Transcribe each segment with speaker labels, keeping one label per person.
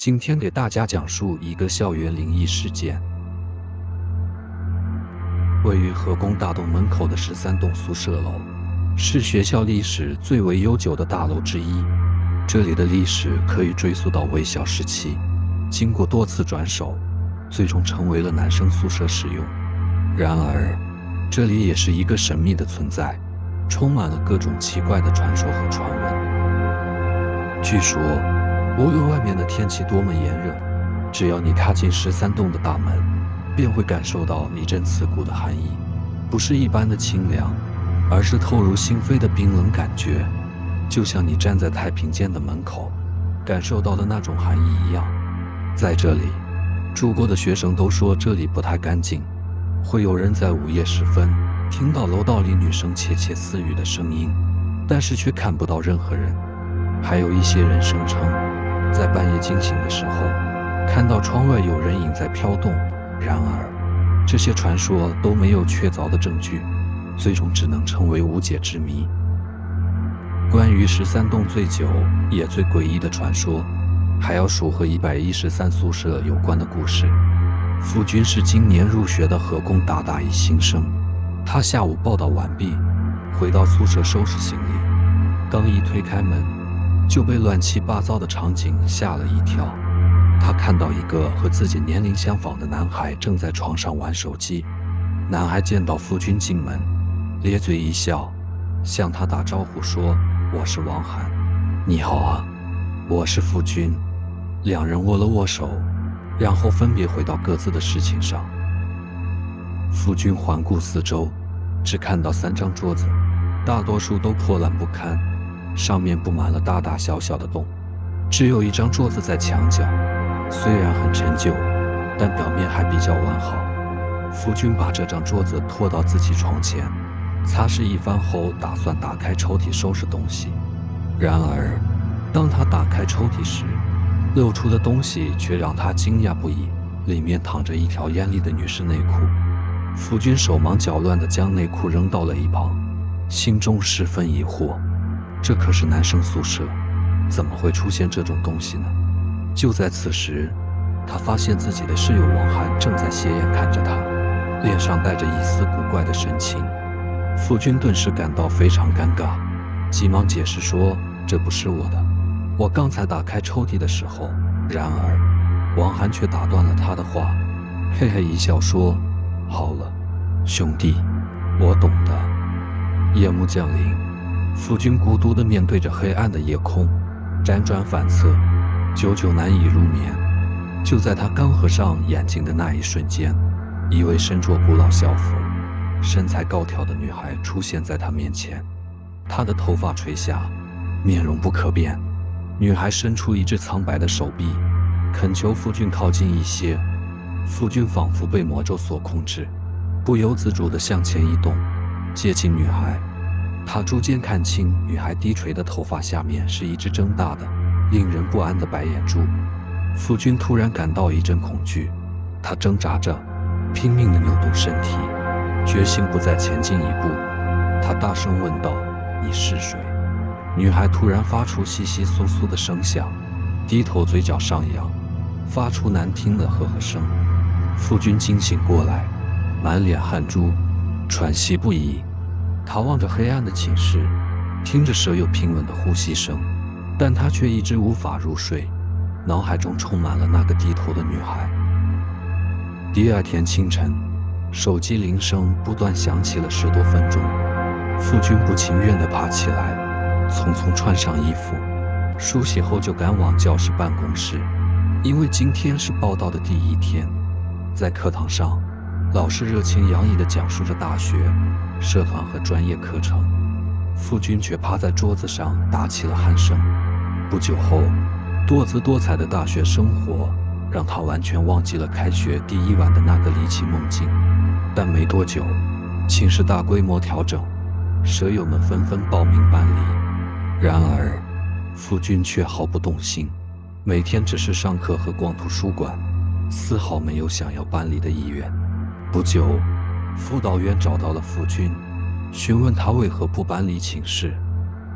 Speaker 1: 今天给大家讲述一个校园灵异事件。位于河工大栋门口的13栋宿舍楼，是学校历史最为悠久的大楼之一。这里的历史可以追溯到卫校时期，经过多次转手，最终成为了男生宿舍使用。然而，这里也是一个神秘的存在，充满了各种奇怪的传说和传闻。据说，无论外面的天气多么炎热，只要你踏进13栋的大门，便会感受到一阵刺骨的寒意，不是一般的清凉，而是透入心扉的冰冷感觉，就像你站在太平间的门口，感受到的那种寒意一样。在这里住过的学生都说这里不太干净，会有人在午夜时分听到楼道里女生窃窃私语的声音，但是却看不到任何人。还有一些人声称在半夜惊醒的时候，看到窗外有人影在飘动。然而，这些传说都没有确凿的证据，最终只能成为无解之谜。关于13栋最久也最诡异的传说，还要数和113宿舍有关的故事。付军是今年入学的河工大大一新生，他下午报到完毕，回到宿舍收拾行李，刚一推开门，就被乱七八糟的场景吓了一跳。他看到一个和自己年龄相仿的男孩正在床上玩手机。男孩见到付军进门，咧嘴一笑，向他打招呼说：“我是王涵。”“你好啊，我是付军。”两人握了握手，然后分别回到各自的事情上。付军环顾四周，只看到3张桌子，大多数都破烂不堪，上面布满了大大小小的洞，只有一张桌子在墙角，虽然很陈旧，但表面还比较完好。付军把这张桌子拖到自己床前，擦拭一番后，打算打开抽屉收拾东西。然而，当他打开抽屉时，露出的东西却让他惊讶不已，里面躺着一条艳丽的女士内裤。付军手忙脚乱地将内裤扔到了一旁，心中十分疑惑，这可是男生宿舍，怎么会出现这种东西呢？就在此时，他发现自己的室友王涵正在斜眼看着他，脸上带着一丝古怪的神情。付军顿时感到非常尴尬，急忙解释说：“这不是我的，我刚才打开抽屉的时候。”然而，王涵却打断了他的话，嘿嘿一笑说：“好了，兄弟，我懂的。”夜幕降临，付军孤独地面对着黑暗的夜空，辗转反侧，久久难以入眠。就在他刚合上眼睛的那一瞬间，一位身着古老校服、身材高挑的女孩出现在他面前。她的头发垂下，面容不可辨。女孩伸出一只苍白的手臂，恳求付军靠近一些。付军仿佛被魔咒所控制，不由自主地向前移动，接近女孩。他逐渐看清女孩低垂的头发下面是一只睁大的、令人不安的白眼珠。付军突然感到一阵恐惧，他挣扎着，拼命地扭动身体，决心不再前进一步。他大声问道：“你是谁？”女孩突然发出窸窸窣窣的声响，低头嘴角上扬，发出难听的呵呵声。付军惊醒过来，满脸汗珠，喘息不已。他望着黑暗的寝室，听着舍友平稳的呼吸声，但他却一直无法入睡，脑海中充满了那个低头的女孩。第二天清晨，手机铃声不断响起了10多分钟。付军不情愿地爬起来，匆匆穿上衣服，梳洗后就赶往教室办公室，因为今天是报到的第一天。在课堂上，老师热情洋溢地讲述着大学、社团和专业课程，付军却趴在桌子上打起了鼾声。不久后，多姿多彩的大学生活让他完全忘记了开学第1晚的那个离奇梦境。但没多久，寝室大规模调整，舍友们纷纷报名搬离。然而，付军却毫不动心，每天只是上课和逛图书馆，丝毫没有想要搬离的意愿。不久，辅导员找到了付军，询问他为何不搬离寝室。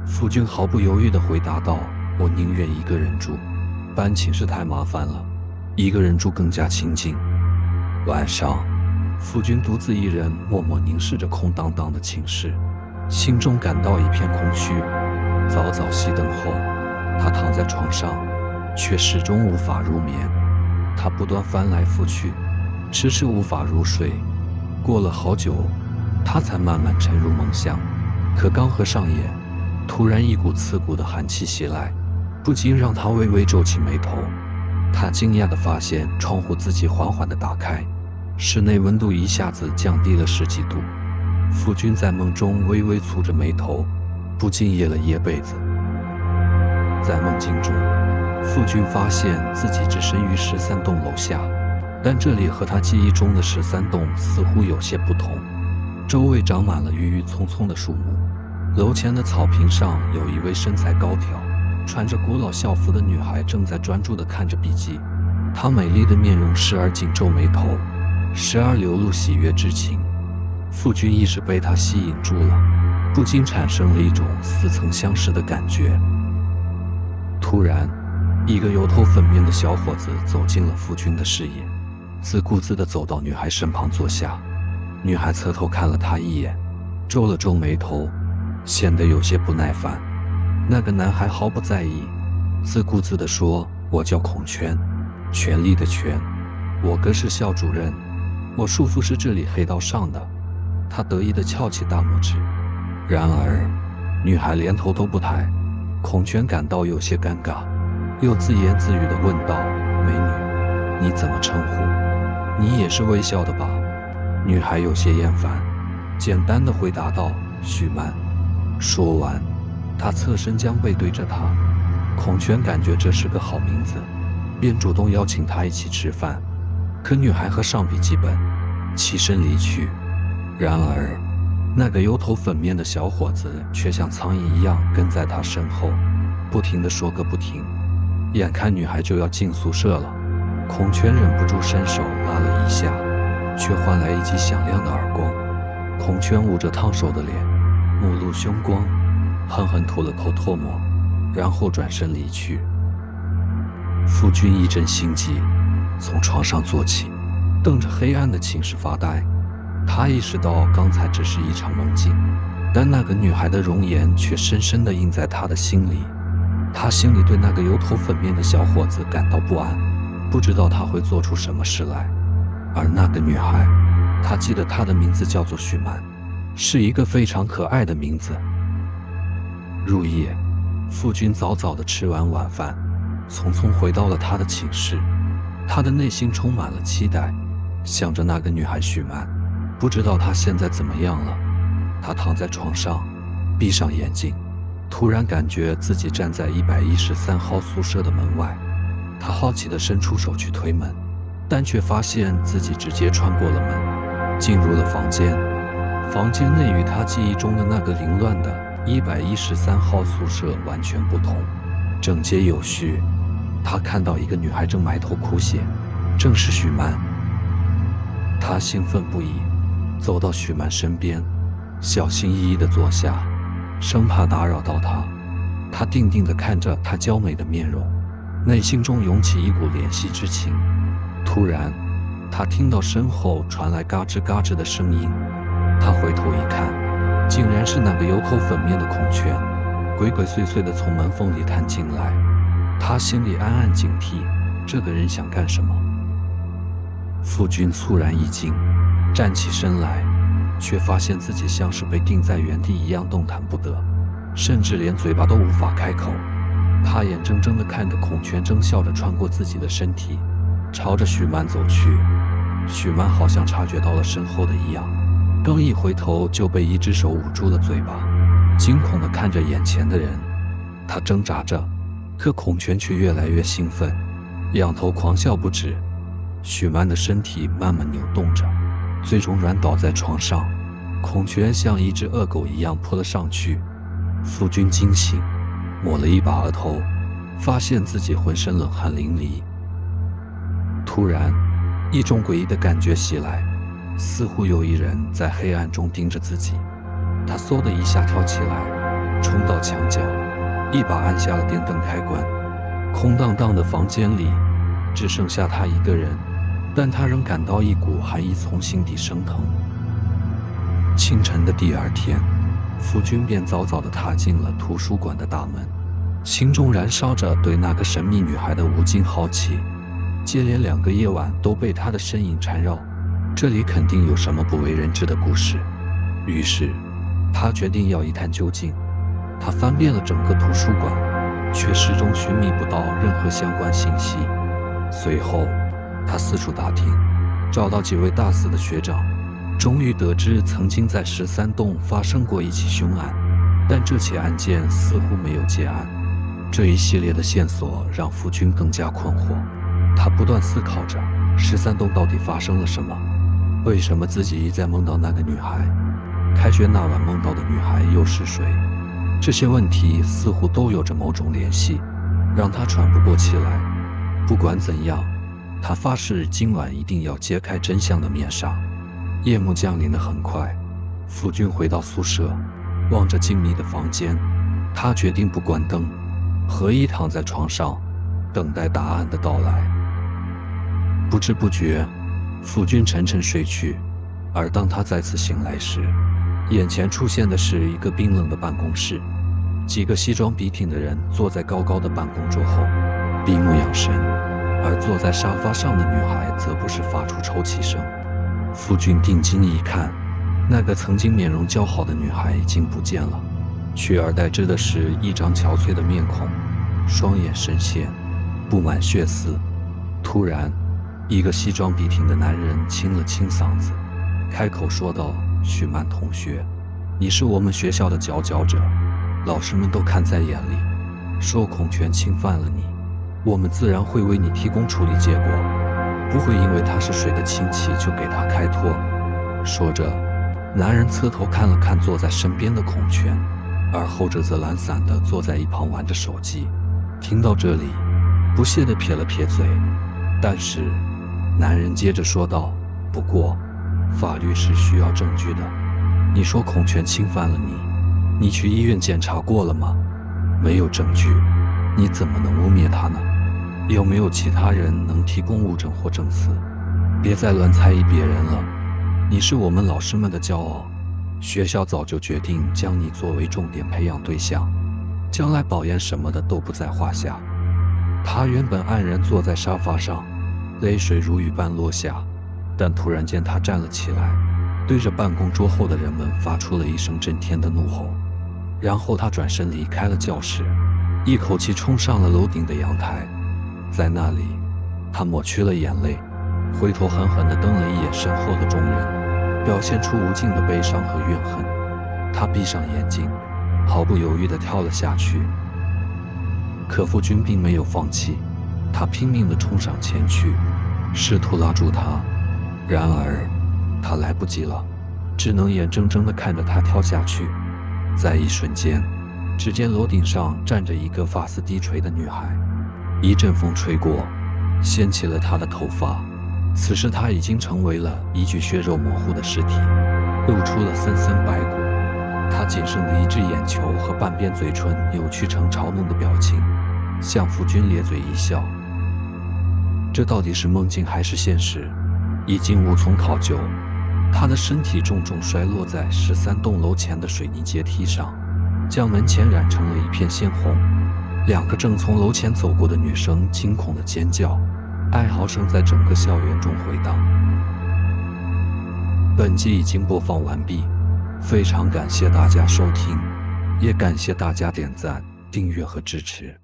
Speaker 1: 付军毫不犹豫地回答道：“我宁愿一个人住。”搬寝室太麻烦了，一个人住更加清静。晚上，傅君独自一人默默凝视着空荡荡的寝室，心中感到一片空虚。早早熄灯后，他躺在床上，却始终无法入眠。他不断翻来覆去，迟迟无法入睡。过了好久，他才慢慢沉入梦乡。可刚合上眼，突然一股刺骨的寒气袭来，不禁让他微微皱起眉头。他惊讶地发现窗户自己缓缓地打开，室内温度一下子降低了10几度。傅君在梦中微微蹙着眉头，不禁掖了掖被子。在梦境中，傅君发现自己置身于13栋楼下，但这里和他记忆中的13栋似乎有些不同。周围长满了郁郁葱葱的树木，楼前的草坪上有一位身材高挑、穿着古老校服的女孩正在专注地看着笔记。她美丽的面容时而紧皱眉头，时而流露喜悦之情。傅君一时被她吸引住了，不禁产生了一种似曾相识的感觉。突然，一个油头粉面的小伙子走进了傅君的视野，自顾自地走到女孩身旁坐下。女孩侧头看了他一眼，皱了皱眉头，显得有些不耐烦。那个男孩毫不在意，自顾自地说：“我叫孔圈，权力的权，我哥是校主任，我束缚是这里黑道上的。”他得意地翘起大拇指。然而，女孩连头都不抬。孔圈感到有些尴尬，又自言自语地问道：“美女，你怎么称呼？你也是卫校的吧？”女孩有些厌烦，简单地回答道：“许曼。”说完，她侧身将背对着他。孔圈感觉这是个好名字，便主动邀请她一起吃饭。可女孩合上笔记本，起身离去。然而，那个油头粉面的小伙子却像苍蝇一样跟在她身后，不停地说个不停。眼看女孩就要进宿舍了，孔圈忍不住伸手拉了一下，却换来一记响亮的耳光。孔圈捂着烫手的脸，目露凶光，狠狠吐了口唾沫，然后转身离去。傅君一阵心悸，从床上坐起，瞪着黑暗的寝室发呆。他意识到刚才只是一场梦境，但那个女孩的容颜却深深地印在他的心里。他心里对那个油头粉面的小伙子感到不安，不知道他会做出什么事来。而那个女孩，他记得她的名字叫做许曼，是一个非常可爱的名字。入夜，傅君早早地吃完晚饭，匆匆回到了他的寝室。他的内心充满了期待，想着那个女孩许曼，不知道她现在怎么样了。他躺在床上，闭上眼睛，突然感觉自己站在113号宿舍的门外。他好奇地伸出手去推门，但却发现自己直接穿过了门，进入了房间。房间内与他记忆中的那个凌乱的113号宿舍完全不同，整洁有序。他看到一个女孩正埋头哭血，正是许曼。他兴奋不已，走到许曼身边，小心翼翼地坐下，生怕打扰到她。他定定地看着她娇美的面容，内心中涌起一股怜惜之情。突然，他听到身后传来嘎吱嘎吱的声音。他回头一看，竟然是那个油头粉面的孔圈，鬼鬼祟祟地从门缝里探进来。他心里暗暗警惕，这个人想干什么？傅君猝然一惊，站起身来，却发现自己像是被定在原地一样动弹不得，甚至连嘴巴都无法开口。他眼睁睁地看着孔圈争笑着穿过自己的身体，朝着许曼走去。许曼好像察觉到了身后的异样，刚一回头就被一只手捂住了嘴巴，惊恐地看着眼前的人。他挣扎着，可孔圈却越来越兴奋，仰头狂笑不止。许曼的身体慢慢扭动着，最终软倒在床上。孔圈像一只恶狗一样扑了上去。傅君惊醒，抹了一把额头，发现自己浑身冷汗淋漓。突然，一种诡异的感觉袭来，似乎有一人在黑暗中盯着自己。他嗖的一下跳起来，冲到墙角，一把按下了电灯开关。空荡荡的房间里只剩下他一个人，但他仍感到一股寒意从心底升腾。清晨的第二天，夫君便早早地踏进了图书馆的大门，心中燃烧着对那个神秘女孩的无尽好奇。接连2个夜晚都被她的身影缠绕，这里肯定有什么不为人知的故事。于是他决定要一探究竟。他翻遍了整个图书馆，却始终寻觅不到任何相关信息。随后他四处打听，找到几位大四的学长，终于得知曾经在13栋发生过一起凶案，但这起案件似乎没有结案。这一系列的线索让夫君更加困惑，他不断思考着13栋到底发生了什么，为什么自己一再梦到那个女孩，开学那晚梦到的女孩又是谁？这些问题似乎都有着某种联系，让他喘不过气来。不管怎样，他发誓今晚一定要揭开真相的面纱。夜幕降临得很快，夫君回到宿舍，望着静谧的房间，他决定不关灯，合衣躺在床上，等待答案的到来。不知不觉，夫君沉沉睡去，而当他再次醒来时，眼前出现的是一个冰冷的办公室，几个西装笔挺的人坐在高高的办公桌后，闭目养神，而坐在沙发上的女孩则不时发出抽泣声。夫君定睛一看，那个曾经面容姣好的女孩已经不见了，取而代之的是一张憔悴的面孔，双眼深陷，布满血丝。突然，一个西装笔挺的男人清了清嗓子，开口说道：“许曼同学，你是我们学校的佼佼者，老师们都看在眼里，说孔权侵犯了你，我们自然会为你提供处理结果，不会因为他是谁的亲戚就给他开脱。”说着，男人侧头看了看坐在身边的孔权，而后者则懒散地坐在一旁玩着手机。听到这里，不屑地撇了撇嘴，但是男人接着说道：“不过法律是需要证据的，你说孔权侵犯了你，你去医院检查过了吗？没有证据，你怎么能污蔑他呢？有没有其他人能提供物证或证词？别再乱猜疑别人了，你是我们老师们的骄傲，学校早就决定将你作为重点培养对象，将来保研什么的都不在话下。”他原本黯然坐在沙发上，泪水如雨般落下，但突然间他站了起来，对着办公桌后的人们发出了一声震天的怒吼。然后他转身离开了教室，一口气冲上了楼顶的阳台。在那里，他抹去了眼泪，回头狠狠地瞪了一眼身后的众人，表现出无尽的悲伤和怨恨。他闭上眼睛，毫不犹豫地跳了下去。可夫君并没有放弃，他拼命地冲上前去，试图拉住他，然而他来不及了，只能眼睁睁地看着他跳下去。在一瞬间，只见楼顶上站着一个发丝低垂的女孩，一阵风吹过，掀起了她的头发。此时她已经成为了一具血肉模糊的尸体，露出了森森白骨。她仅剩的一只眼球和半边嘴唇扭曲成嘲弄的表情，向夫君咧嘴一笑。这到底是梦境还是现实，已经无从考究。他的身体重重摔落在13栋楼前的水泥阶梯上，将门前染成了一片鲜红。2个正从楼前走过的女生惊恐的尖叫，哀嚎声在整个校园中回荡。本集已经播放完毕，非常感谢大家收听，也感谢大家点赞、订阅和支持。